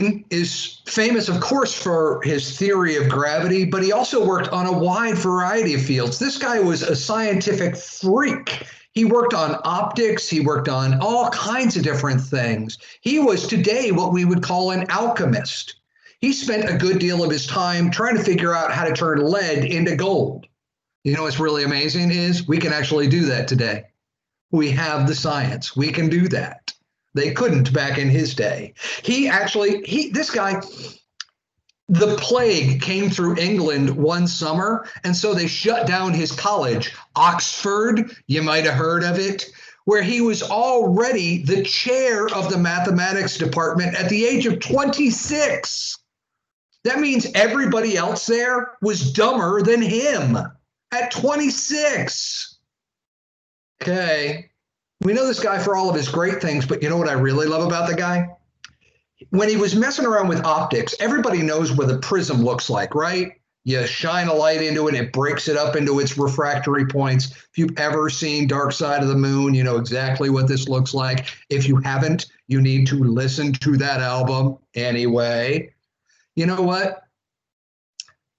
Newton is famous, of course, for his theory of gravity, but he also worked on a wide variety of fields. This guy was a scientific freak. He worked on optics. He worked on all kinds of different things. He was today what we would call an alchemist. He spent a good deal of his time trying to figure out how to turn lead into gold. You know what's really amazing is we can actually do that today. We have the science. We can do that. They couldn't back in his day. This guy, the plague came through England one summer, and so they shut down his college, Oxford, you might have heard of it, where he was already the chair of the mathematics department at the age of 26. That means everybody else there was dumber than him at 26. Okay. We know this guy for all of his great things, but you know what I really love about the guy? When he was messing around with optics, everybody knows what a prism looks like, right? You shine a light into it, it breaks it up into its refractory points. If you've ever seen Dark Side of the Moon, you know exactly what this looks like. If you haven't, you need to listen to that album anyway. You know what?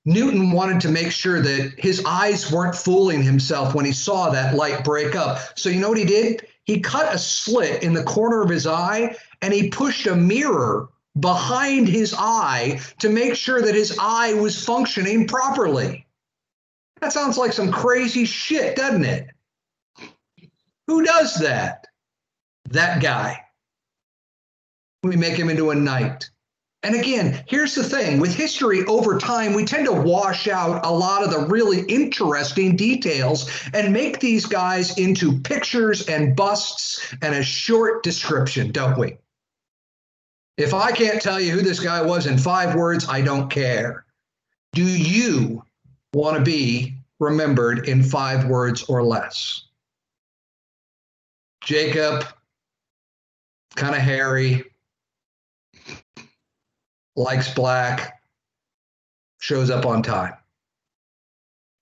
Newton wanted to make sure that his eyes weren't fooling himself when he saw that light break up. So you know what he did? He cut a slit in the corner of his eye and he pushed a mirror behind his eye to make sure that his eye was functioning properly. That sounds like some crazy shit, doesn't it? Who does that? That guy. We make him into a knight. And again, here's the thing. With history over time, we tend to wash out a lot of the really interesting details and make these guys into pictures and busts and a short description, don't we? If I can't tell you who this guy was in 5 words, I don't care. Do you want to be remembered in 5 words or less? Jacob, kind of hairy, likes black, shows up on time.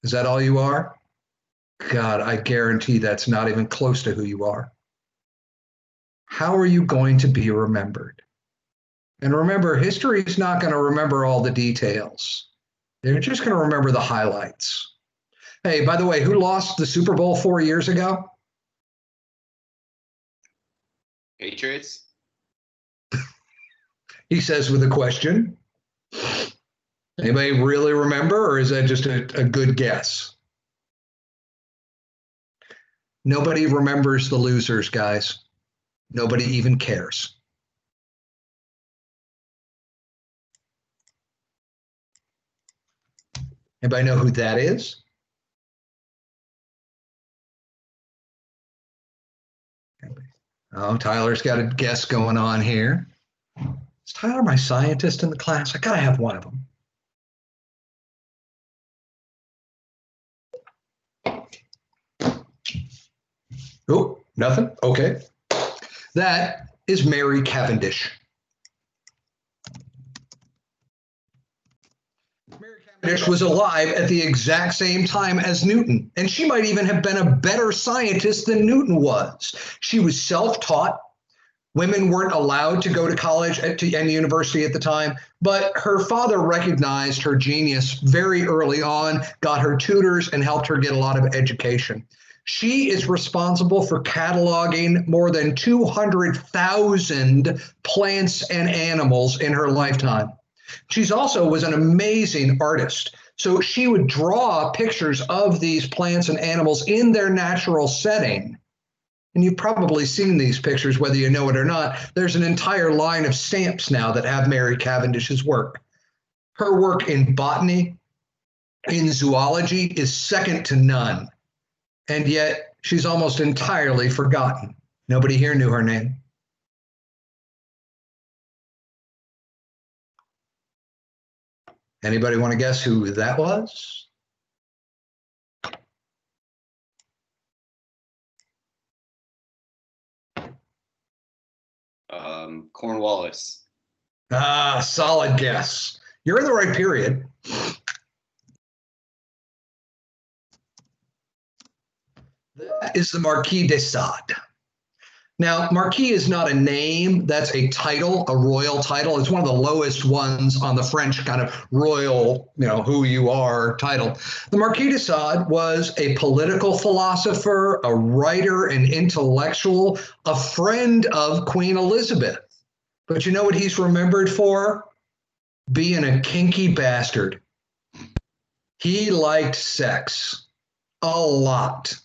Is that all you are? God, I guarantee that's not even close to who you are. How are you going to be remembered? And remember, history is not going to remember all the details. They're just going to remember the highlights. Hey, by the way, who lost the Super Bowl 4 years ago? Patriots. He says with a question. Anybody really remember, or is that just a good guess? Nobody remembers the losers, guys. Nobody even cares. Anybody know who that is? Oh, Tyler's got a guess going on here. Is Tyler my scientist in the class? I gotta have one of them. Oh, nothing? Okay. That is Mary Cavendish. Mary Cavendish was alive at the exact same time as Newton, and she might even have been a better scientist than Newton was. She was self-taught. Women weren't allowed to go to college and university at the time, but her father recognized her genius very early on, got her tutors, and helped her get a lot of education. She is responsible for cataloging more than 200,000 plants and animals in her lifetime. She's also was an amazing artist. So she would draw pictures of these plants and animals in their natural setting. And you've probably seen these pictures, whether you know it or not. There's an entire line of stamps now that have Mary Cavendish's work. Her work in botany, in zoology, is second to none. And yet she's almost entirely forgotten. Nobody here knew her name. Anybody want to guess who that was? Cornwallis. Ah, solid guess. You're in the right period. That is the Marquis de Sade. Now, Marquis is not a name, that's a title, a royal title. It's one of the lowest ones on the French kind of royal, who you are title. The Marquis de Sade was a political philosopher, a writer, an intellectual, a friend of Queen Elizabeth. But you know what he's remembered for? Being a kinky bastard. He liked sex a lot.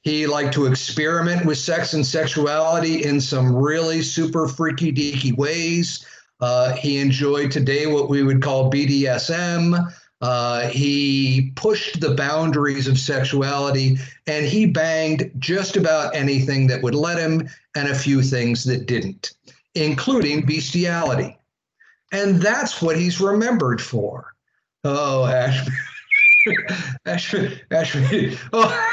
He liked to experiment with sex and sexuality in some really super freaky deaky ways. He enjoyed today what we would call BDSM. He pushed the boundaries of sexuality, and he banged just about anything that would let him and a few things that didn't, including bestiality. And that's what he's remembered for. Oh, Ashby. Ashby. Oh.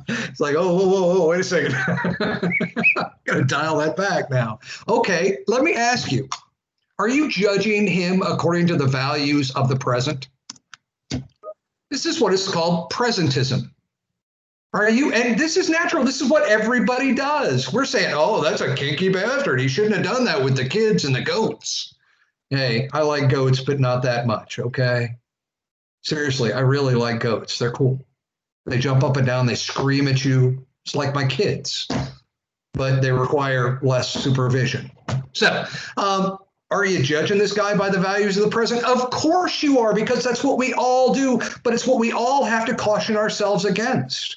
It's like, oh, whoa, wait a second. Gotta dial that back now. Okay, let me ask you, are you judging him according to the values of the present? This is what is called presentism. Are you? And this is natural. This is what everybody does. We're saying, oh, that's a kinky bastard. He shouldn't have done that with the kids and the goats. Hey, I like goats, but not that much, okay? Seriously, I really like goats. They're cool. They jump up and down, they scream at you. It's like my kids, but they require less supervision. So, are you judging this guy by the values of the present? Of course you are, because that's what we all do, but it's what we all have to caution ourselves against.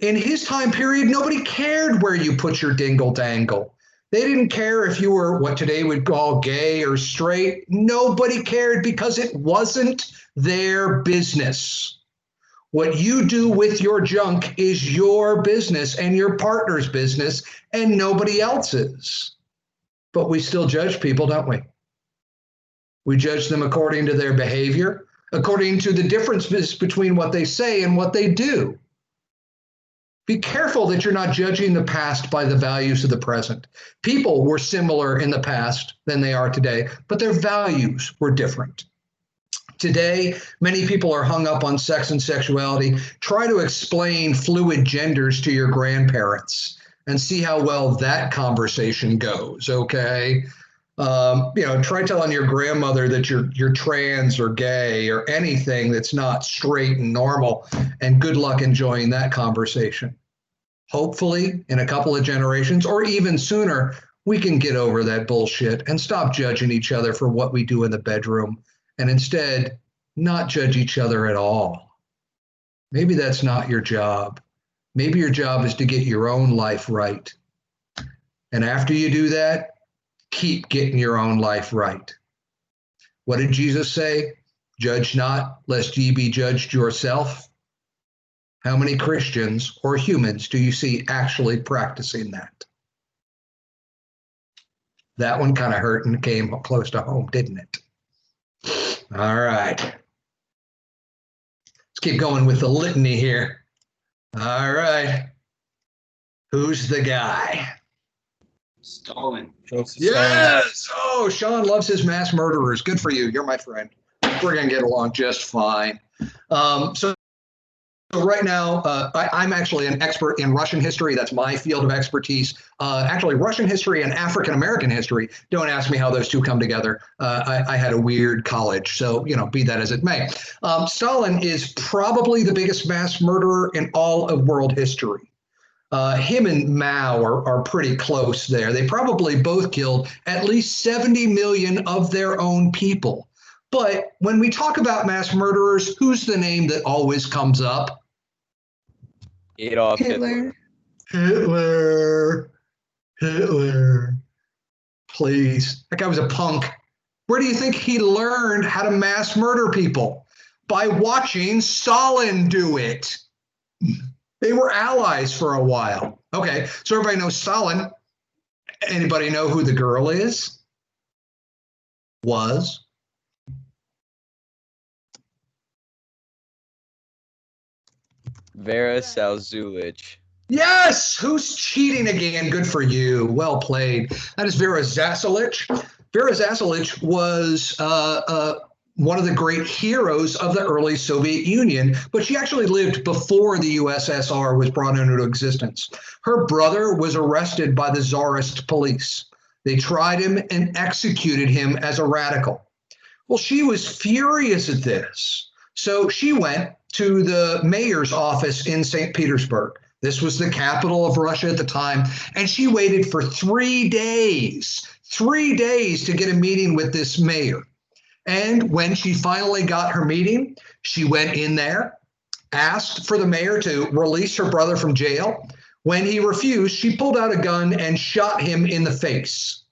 In his time period, nobody cared where you put your dingle dangle. They didn't care if you were what today would call gay or straight. Nobody cared because it wasn't their business. What you do with your junk is your business and your partner's business and nobody else's. But we still judge people, don't we? We judge them according to their behavior, according to the differences between what they say and what they do. Be careful that you're not judging the past by the values of the present. People were similar in the past than they are today, but their values were different. Today, many people are hung up on sex and sexuality. Try to explain fluid genders to your grandparents and see how well that conversation goes, okay? Try telling your grandmother that you're trans or gay or anything that's not straight and normal, and good luck enjoying that conversation. Hopefully, in a couple of generations or even sooner, we can get over that bullshit and stop judging each other for what we do in the bedroom, and instead not judge each other at all. Maybe that's not your job. Maybe your job is to get your own life right. And after you do that, keep getting your own life right. What did Jesus say? Judge not, lest ye be judged yourself. How many Christians or humans do you see actually practicing that? That one kind of hurt and came close to home, didn't it? All right. Let's keep going with the litany here. All right. Who's the guy? Stalin. Yes. Oh, Sean loves his mass murderers. Good for you. You're my friend. We're going to get along just fine. So right now, I'm actually an expert in Russian history. That's my field of expertise. Actually, Russian history and African-American history. Don't ask me how those two come together. I had a weird college, so, be that as it may. Stalin is probably the biggest mass murderer in all of world history. Him and Mao are pretty close there. They probably both killed at least 70 million of their own people. But when we talk about mass murderers, who's the name that always comes up? Adolf Hitler. Hitler. Please. That guy was a punk. Where do you think he learned how to mass murder people? By watching Stalin do it. They were allies for a while. Okay, so everybody knows Stalin. Anybody know who the girl is? Was? Vera Salzulich. Yes! Who's cheating again? Good for you. Well played. That is Vera Zasulich. Vera Zasulich was one of the great heroes of the early Soviet Union, but she actually lived before the USSR was brought into existence. Her brother was arrested by the Tsarist police. They tried him and executed him as a radical. Well, she was furious at this. So she went to the mayor's office in St. Petersburg. This was the capital of Russia at the time. And she waited for 3 days to get a meeting with this mayor. And when she finally got her meeting, she went in there, asked for the mayor to release her brother from jail. When he refused, she pulled out a gun and shot him in the face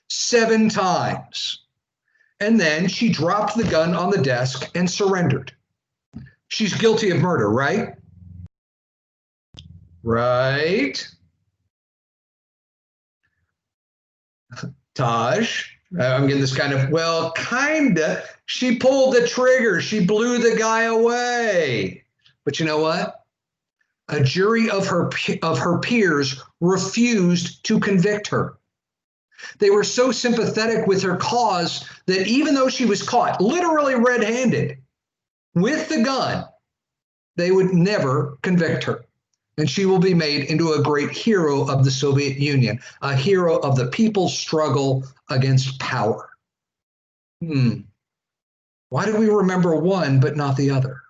7 times. And then she dropped the gun on the desk and surrendered. She's guilty of murder, right? Right. Taj, I'm getting this kind of, well, kinda. She pulled the trigger. She blew the guy away. But you know what? A jury of her peers refused to convict her. They were so sympathetic with her cause that even though she was caught literally red-handed with the gun, they would never convict her. And she will be made into a great hero of the Soviet Union, a hero of the people's struggle against power. Why do we remember one but not the other?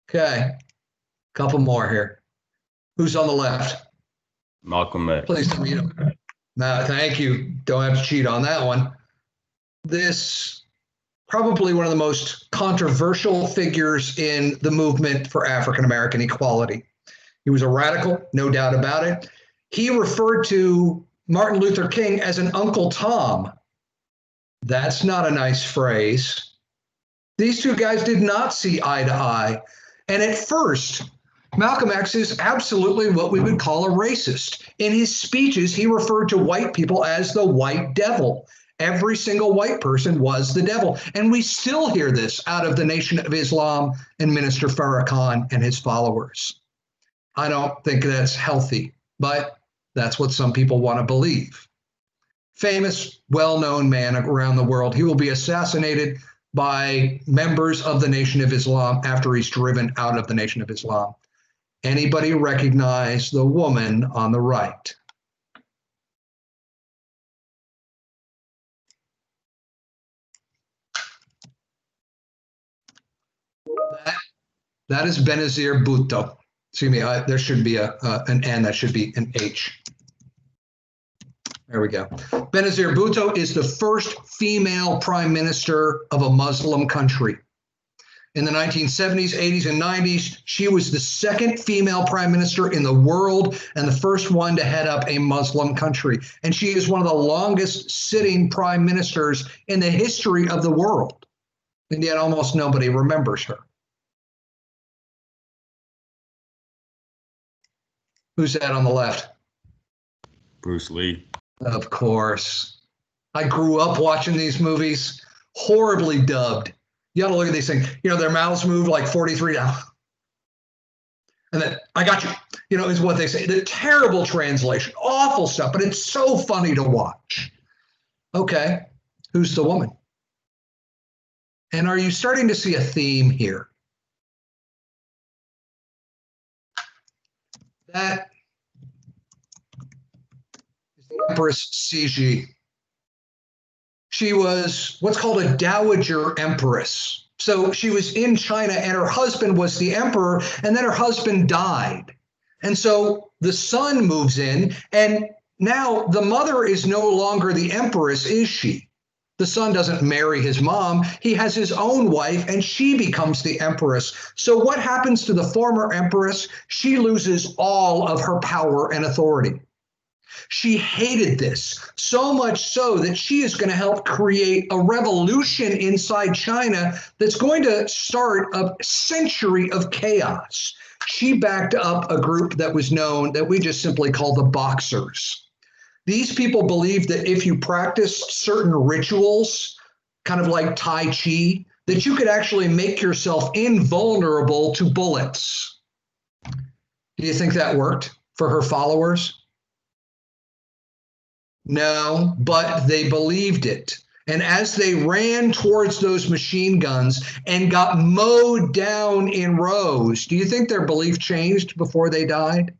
Okay, couple more here. Who's on the left? Malcolm X. Please tell me you know. No, thank you. Don't have to cheat on that one. This probably one of the most controversial figures in the movement for African American equality. He was a radical, no doubt about it. He referred to Martin Luther King as an Uncle Tom. That's not a nice phrase. These two guys did not see eye to eye. And at first, Malcolm X is absolutely what we would call a racist. In his speeches, he referred to white people as the white devil. Every single white person was the devil. And we still hear this out of the Nation of Islam and Minister Farrakhan and his followers. I don't think that's healthy, but that's what some people want to believe. Famous, well-known man around the world. He will be assassinated by members of the Nation of Islam after he's driven out of the Nation of Islam. Anybody recognize the woman on the right? That is Benazir Bhutto. Excuse me, there should be an N, that should be an H. There we go. Benazir Bhutto is the first female prime minister of a Muslim country. In the 1970s, 80s, and 90s, she was the second female prime minister in the world and the first one to head up a Muslim country. And she is one of the longest sitting prime ministers in the history of the world. And yet almost nobody remembers her. Who's that on the left? Bruce Lee. Of course. I grew up watching these movies, horribly dubbed. You got to look at these things. You know, their mouths move like 43 now. And then, I got you, is what they say. The terrible translation, awful stuff, but it's so funny to watch. Okay, who's the woman? And are you starting to see a theme here? That is the Empress Cixi. She was what's called a dowager empress. So she was in China and her husband was the emperor, and then her husband died. And so the son moves in, and now the mother is no longer the empress, is she? The son doesn't marry his mom. He has his own wife, and she becomes the empress. So what happens to the former empress? She loses all of her power and authority. She hated this, so much so that she is going to help create a revolution inside China that's going to start a century of chaos. She backed up a group that was known, that we just simply call the Boxers. These people believed that if you practiced certain rituals, kind of like Tai Chi, that you could actually make yourself invulnerable to bullets. Do you think that worked for her followers? No, but they believed it. And as they ran towards those machine guns and got mowed down in rows, do you think their belief changed before they died?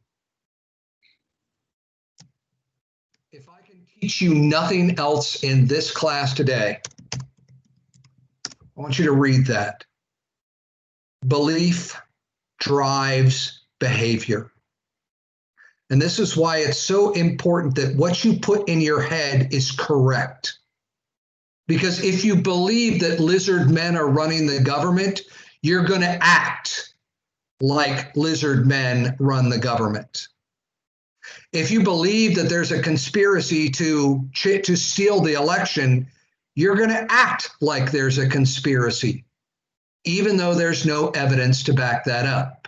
If I can teach you nothing else in this class today, I want you to read that. Belief drives behavior. And this is why it's so important that what you put in your head is correct. Because if you believe that lizard men are running the government, you're going to act like lizard men run the government. If you believe that there's a conspiracy to steal the election, you're going to act like there's a conspiracy, even though there's no evidence to back that up.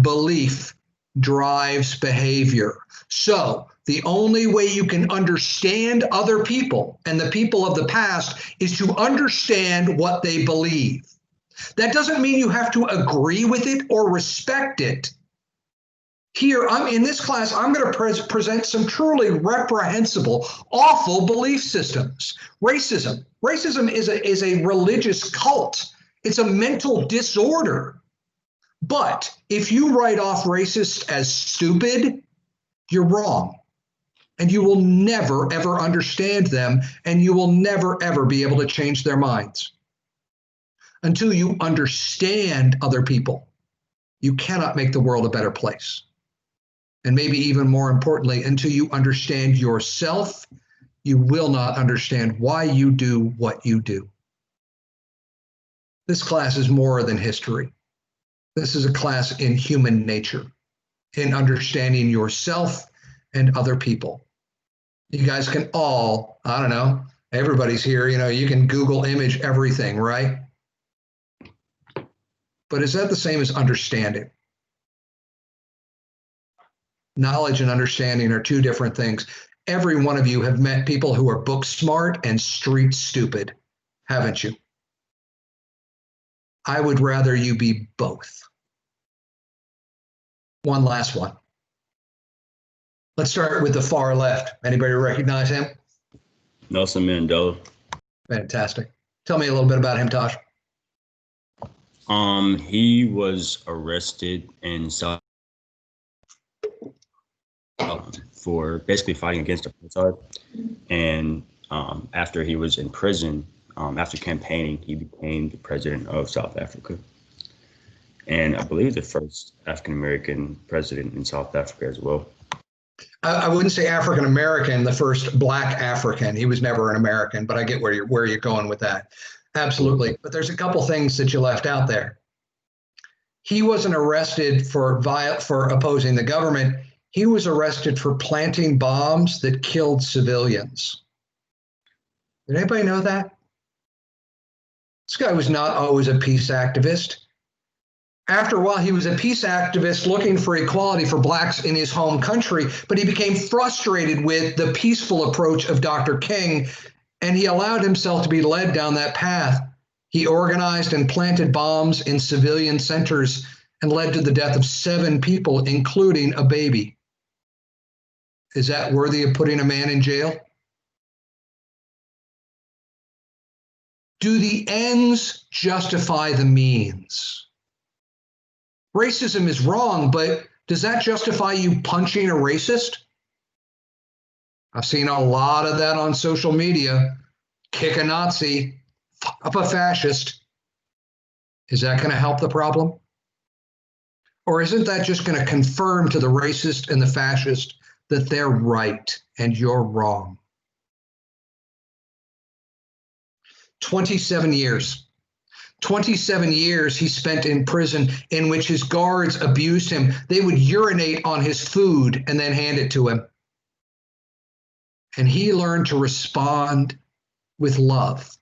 Belief drives behavior. So the only way you can understand other people and the people of the past is to understand what they believe. That doesn't mean you have to agree with it or respect it. Here, in this class, I'm going to present some truly reprehensible, awful belief systems. Racism. Racism is a religious cult. It's a mental disorder. But if you write off racists as stupid, you're wrong. And you will never, ever understand them, and you will never, ever be able to change their minds. Until you understand other people, you cannot make the world a better place. And maybe even more importantly, until you understand yourself, you will not understand why you do what you do. This class is more than history. This is a class in human nature, in understanding yourself and other people. You guys can all, I don't know, everybody's here, you can Google image everything, right? But is that the same as understanding? Knowledge and understanding are two different things. Every one of you have met people who are book smart and street stupid, haven't you? I would rather you be both. One last one. Let's start with the far left. Anybody recognize him? Nelson Mandela. Fantastic. Tell me a little bit about him, Tosh. He was arrested in South for basically fighting against apartheid, and after he was in prison, after campaigning, he became the president of South Africa, and I believe the first African-American president in South Africa as well. I wouldn't say African-American, the first Black African. He was never an American, but I get where you're going with that. Absolutely. But there's a couple things that you left out there. He wasn't arrested for opposing the government. He was arrested for planting bombs that killed civilians. Did anybody know that? This guy was not always a peace activist. After a while, he was a peace activist looking for equality for blacks in his home country, but he became frustrated with the peaceful approach of Dr. King, and he allowed himself to be led down that path. He organized and planted bombs in civilian centers and led to the death of 7 people, including a baby. Is that worthy of putting a man in jail? Do the ends justify the means? Racism is wrong, but does that justify you punching a racist? I've seen a lot of that on social media. Kick a Nazi, fuck up a fascist. Is that going to help the problem? Or isn't that just going to confirm to the racist and the fascist that they're right and you're wrong? 27 years. 27 years he spent in prison in which his guards abused him. They would urinate on his food and then hand it to him. And he learned to respond with love,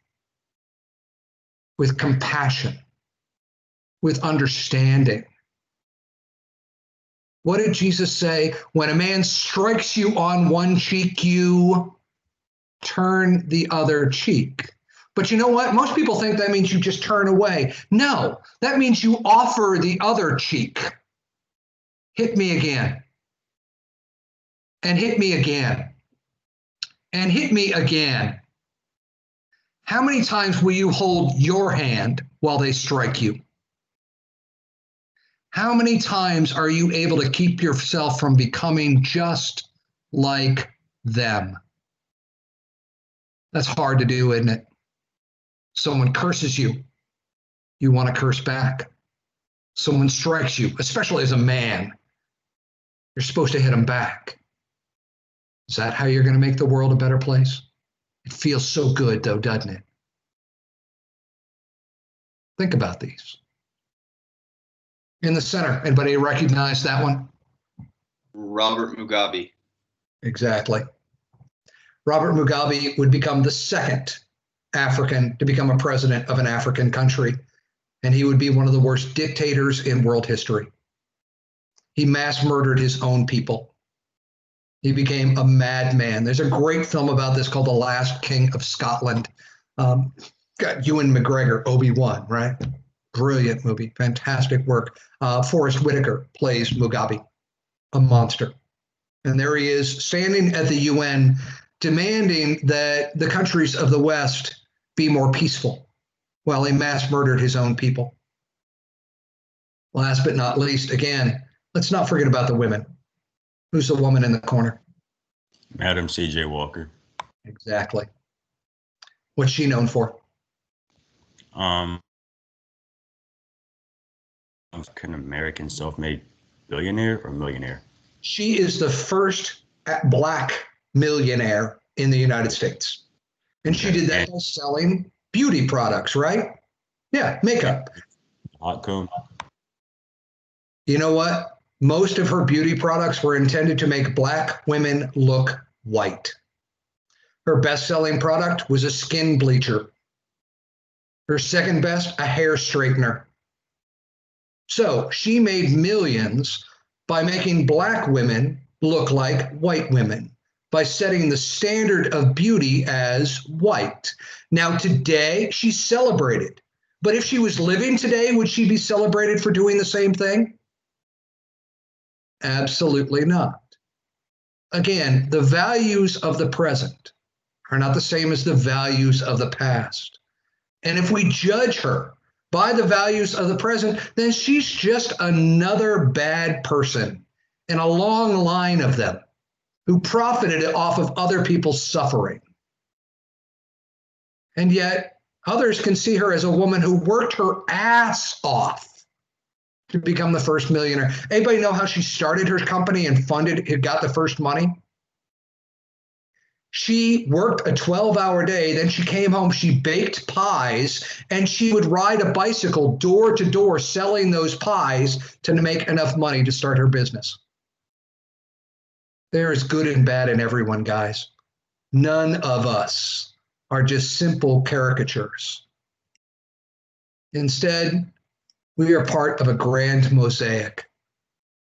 with compassion, with understanding. What did Jesus say? When a man strikes you on one cheek, you turn the other cheek. But you know what? Most people think that means you just turn away. No, that means you offer the other cheek. Hit me again. And hit me again. And hit me again. How many times will you hold your hand while they strike you? How many times are you able to keep yourself from becoming just like them? That's hard to do, isn't it? Someone curses you, you want to curse back. Someone strikes you, especially as a man, you're supposed to hit them back. Is that how you're going to make the world a better place? It feels so good, though, doesn't it? Think about these. In the center, anybody recognize that one? Robert Mugabe. Exactly. Robert Mugabe would become the second African to become a president of an African country, and he would be one of the worst dictators in world history. He mass murdered his own people. He became a madman. There's a great film about this called The Last King of Scotland. Got Ewan McGregor, Obi-Wan, right? Brilliant movie, fantastic work. Forrest Whitaker plays Mugabe, a monster. And there he is standing at the UN demanding that the countries of the West be more peaceful while he mass murdered his own people. Last but not least, again, let's not forget about the women. Who's the woman in the corner? Madam C.J. Walker. Exactly. What's she known for? An American self-made billionaire or millionaire? She is the first Black millionaire in the United States. And she did that by selling beauty products, right? Yeah, makeup. Hot comb. You know what? Most of her beauty products were intended to make Black women look white. Her best-selling product was a skin bleacher. Her second best, a hair straightener. So she made millions by making Black women look like white women, by setting the standard of beauty as white. Now, today, she's celebrated. But if she was living today, would she be celebrated for doing the same thing? Absolutely not. Again, the values of the present are not the same as the values of the past. And if we judge her by the values of the present, then she's just another bad person in a long line of them who profited off of other people's suffering. And yet, others can see her as a woman who worked her ass off to become the first millionaire. Anybody know how she started her company and got the first money? She worked a 12-hour day, then she came home, she baked pies, and she would ride a bicycle door to door selling those pies to make enough money to start her business. There is good and bad in everyone, guys. None of us are just simple caricatures. Instead, we are part of a grand mosaic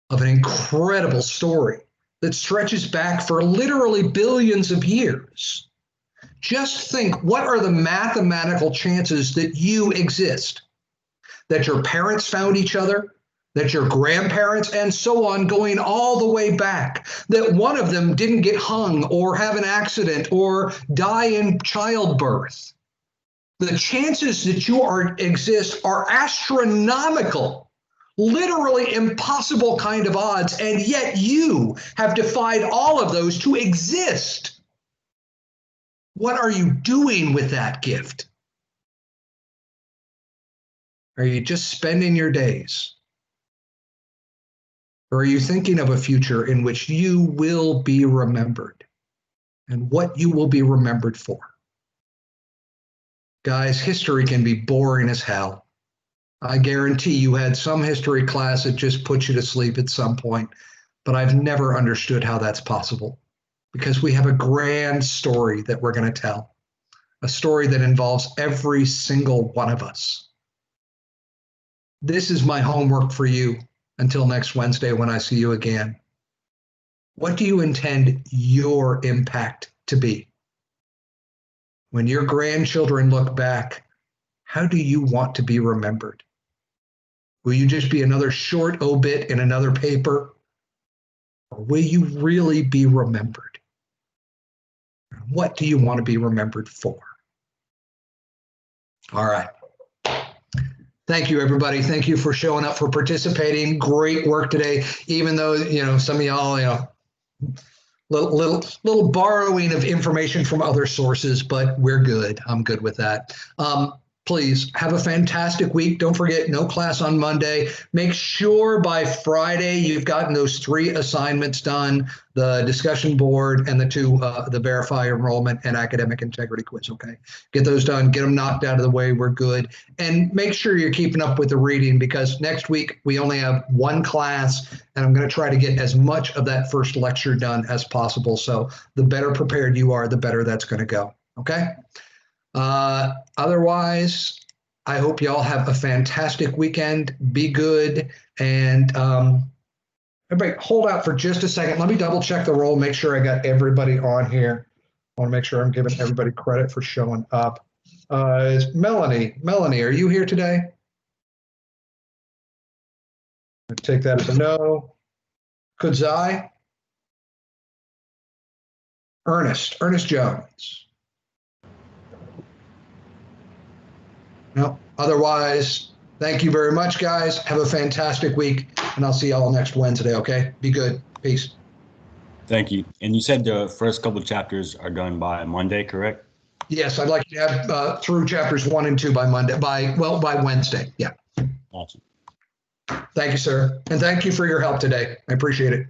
of an incredible story that stretches back for literally billions of years. Just think, what are the mathematical chances that you exist? That your parents found each other, that your grandparents, and so on, going all the way back, that one of them didn't get hung or have an accident or die in childbirth. The chances that you exist are astronomical. Literally impossible kind of odds, and yet you have defied all of those to exist. What are you doing with that gift? Are you just spending your days? Or are you thinking of a future in which you will be remembered and what you will be remembered for? Guys, history can be boring as hell. I guarantee you had some history class that just put you to sleep at some point, but I've never understood how that's possible because we have a grand story that we're going to tell, a story that involves every single one of us. This is my homework for you until next Wednesday when I see you again. What do you intend your impact to be? When your grandchildren look back, how do you want to be remembered? Will you just be another short obit in another paper? Or will you really be remembered? What do you want to be remembered for? All right. Thank you, everybody. Thank you for showing up, for participating. Great work today, even though, some of y'all, little borrowing of information from other sources, but we're good. I'm good with that. Please have a fantastic week. Don't forget, no class on Monday. Make sure by Friday you've gotten those 3 assignments done, the discussion board and the verify enrollment and academic integrity quiz, okay? Get those done, get them knocked out of the way, we're good. And make sure you're keeping up with the reading, because next week we only have 1 class, and I'm gonna try to get as much of that first lecture done as possible. So the better prepared you are, the better that's gonna go, okay? Otherwise, I hope y'all have a fantastic weekend. Be good. And everybody hold out for just a second. Let me double check the roll, make sure I got everybody on here. I want to make sure I'm giving everybody credit for showing up. Is Melanie, are you here today? I'll take that as a no. Kudzai? Ernest Jones. No. Otherwise, thank you very much, guys. Have a fantastic week, and I'll see y'all next Wednesday, okay? Be good. Peace. Thank you. And you said the first couple chapters are done by Monday, correct? Yes, I'd like to have through chapters 1 and 2 by Monday, by Wednesday. Yeah. Awesome. Thank you, sir. And thank you for your help today. I appreciate it.